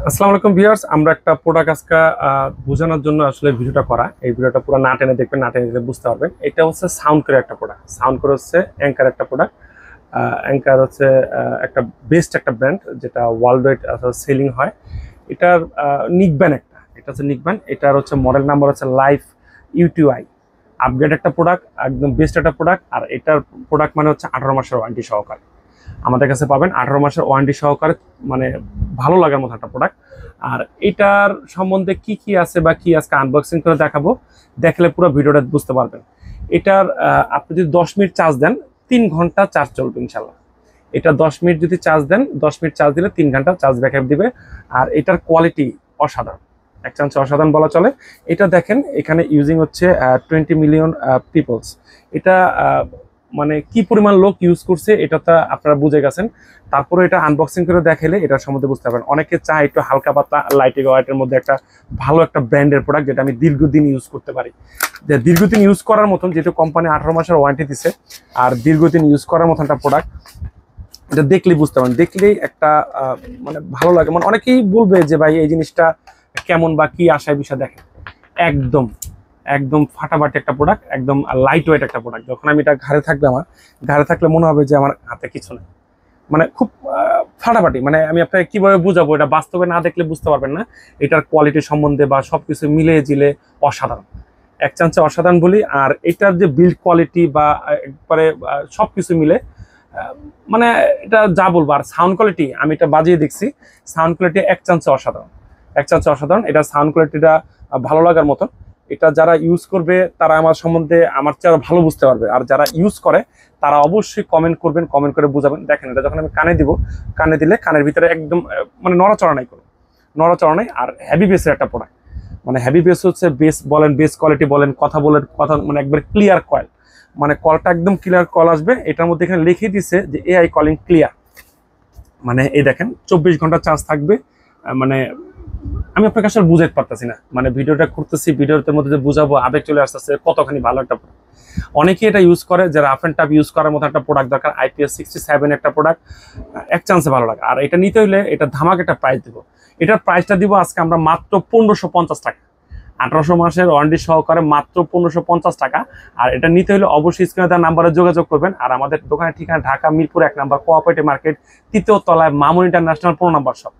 আসসালামু আলাইকুম ভিউয়ার্স, আমরা একটা প্রোডাক্ট আজকে বোঝানোর জন্য আসলে ভিডিওটা করা। এই ভিডিওটা পুরো না টেনে দেখবেন, না টেনে দেখলে বুঝতে পারবেন। এটা হচ্ছে সাউন্ড করে একটা প্রোডাক্ট। সাউন্ড করে হচ্ছে অ্যাঙ্কার একটা প্রোডাক্ট। অ্যাঙ্কার হচ্ছে একটা বেস্ট একটা ব্র্যান্ড, যেটা ওয়ার্ল্ড ওয়াইড সেলিং হয়। এটার নিকব্যান্ড একটা, এটা হচ্ছে নিকব্যান্ড। এটার হচ্ছে মডেল নাম্বার হচ্ছে লাইফ ইউটিআই। আপগ্রেড একটা প্রোডাক্ট, একদম বেস্ট একটা প্রোডাক্ট। আর এটার প্রোডাক্ট মানে হচ্ছে 18 মাসের ওয়ারেন্টি সহকারে আমাদের কাছে পাবেন। 18 মাসের ওয়ারেন্টি সহকারে, মানে ভালো লাগার মতো একটা প্রোডাক্ট। আর এটার সম্বন্ধে কি কি আছে বা কি আজকে আনবক্সিং করে দেখাবো, দেখলে পুরো ভিডিওটা বুঝতে পারবেন। এটার আপনি যদি 10 মিনিট চার্জ দেন 3 ঘন্টা চার্জ চলবে ইনশাল্লাহ। এটা 10 মিনিট যদি চার্জ দেন, 10 মিনিট চার্জ দিলে 3 ঘন্টা চার্জ ব্যাকআপ দিবে। আর এটার কোয়ালিটি অসাধারণ, এক চান্সে অসাধারণ বলা চলে। এটা দেখেন, এখানে ইউজিং হচ্ছে 20 মিলিয়ন পিপলস। এটা মানে কি পরিমাণ লোক ইউজ করছে এটা তো আপনারা বুঝে গেছেন। তারপরে এটা আনবক্সিং করে দেখালে এটার সম্বন্ধে বুঝতে পারবেন। অনেকে চায় একটু হালকা পাতলা লাইটিং ওয়াইটের মধ্যে একটা ভালো একটা ব্র্যান্ডের প্রোডাক্ট, যেটা আমি দীর্ঘদিন ইউজ করতে পারি। যে দীর্ঘদিন ইউজ করার মতন, যেহেতু কোম্পানি 18 মাসের ওয়ারেন্টি দিছে, আর দীর্ঘদিন ইউজ করার মতন একটা প্রোডাক্ট। এটা দেখলেই বুঝতে পারেন, দেখলেই একটা মানে ভালো লাগে। মানে অনেকেই বলবে যে ভাই এই জিনিসটা কেমন বা কি আশায় বিষয় দেখেন। একদম একদম ফাটাফাটি একটা প্রোডাক্ট, একদম লাইট ওয়েট একটা প্রোডাক্ট। যখন আমি এটা ঘাড়ে থাকবে, আমার ঘাড়ে থাকলে মনে হবে যে আমার হাতে কিছু নেই। মানে খুব ফাটাফাটি। মানে আমি আপনাকে কিভাবে বুঝাবো, এটা বাস্তবে না দেখলে বুঝতে পারবেন না। এটার কোয়ালিটি সম্বন্ধে বা সবকিছু মিলে জিলে অসাধারণ, এক চান্সে অসাধারণ বলি। আর এটার যে বিল্ড কোয়ালিটি বা একবারে সবকিছু মিলে মানে এটা যা বলবো। আর সাউন্ড কোয়ালিটি আমি এটা বাজিয়ে দেখছি, সাউন্ড কোয়ালিটি এক চান্সে অসাধারণ, এক চান্সে অসাধারণ। এটা সাউন্ড কোয়ালিটিটা ভালো লাগার মতন। এটা যারা ইউজ করবে তারা আমার সম্বন্ধে আমার চেয়ে আরো ভালো বুঝতে পারবে। আর যারা ইউজ করে তারা অবশ্যই কমেন্ট করবেন, কমেন্ট করে বুঝাবেন। দেখেন, এটা যখন আমি কানে দিব, কানে দিলে কানের ভিতরে একদম মানে নড়াচড়া নাই, কোনো নড়াচড়া নাই। আর হেভি বেসের একটা প্রোডাক্ট, মানে হেভি বেস হচ্ছে বেস বলেন, বেস কোয়ালিটি বলেন, কথা বলেন, কথা মানে একবার ক্লিয়ার কয়েল, মানে কলটা একদম ক্লিয়ার কল আসবে। এটার মধ্যে এখানে লিখে দিছে যে এআই কলিং ক্লিয়ার। মানে এই দেখেন 24 ঘন্টা চার্জ থাকবে। মানে আমি আপনাকে আসলে বুঝাতে পারতেছি না, মানে ভিডিওটা করতেছি, ভিডিওর মধ্যে যে বুঝাবো আবেগ চলে আসতেছে কতখানি ভালো একটা প্রোডাক্ট। অনেকেই এটা ইউজ করে, যে রাফ অ্যান্ড টাফ ইউজ করার মতো একটা প্রোডাক্ট দরকার। IPS 67 একটা প্রোডাক্ট, এক চান্সে ভালো লাগে। আর এটা নিতে হলে এটা ধামাক একটা প্রাইস দিব। এটার প্রাইসটা দিব আজকে আমরা মাত্র 1550 টাকা। 18 মাসের ওয়ারেন্টি সহকারে মাত্র 1550 টাকা। আর এটা নিতে হলে অবশ্যই স্ক্রিনে দেওয়া নাম্বারে যোগাযোগ করবেন। আর আমাদের দোকানের ঠিকানা ঢাকা মিরপুর 1 নম্বর কোঅপারেটিভ মার্কেট, 3য় তলায় মামুন ইন্টারন্যাশনাল 15 নম্বর শপ।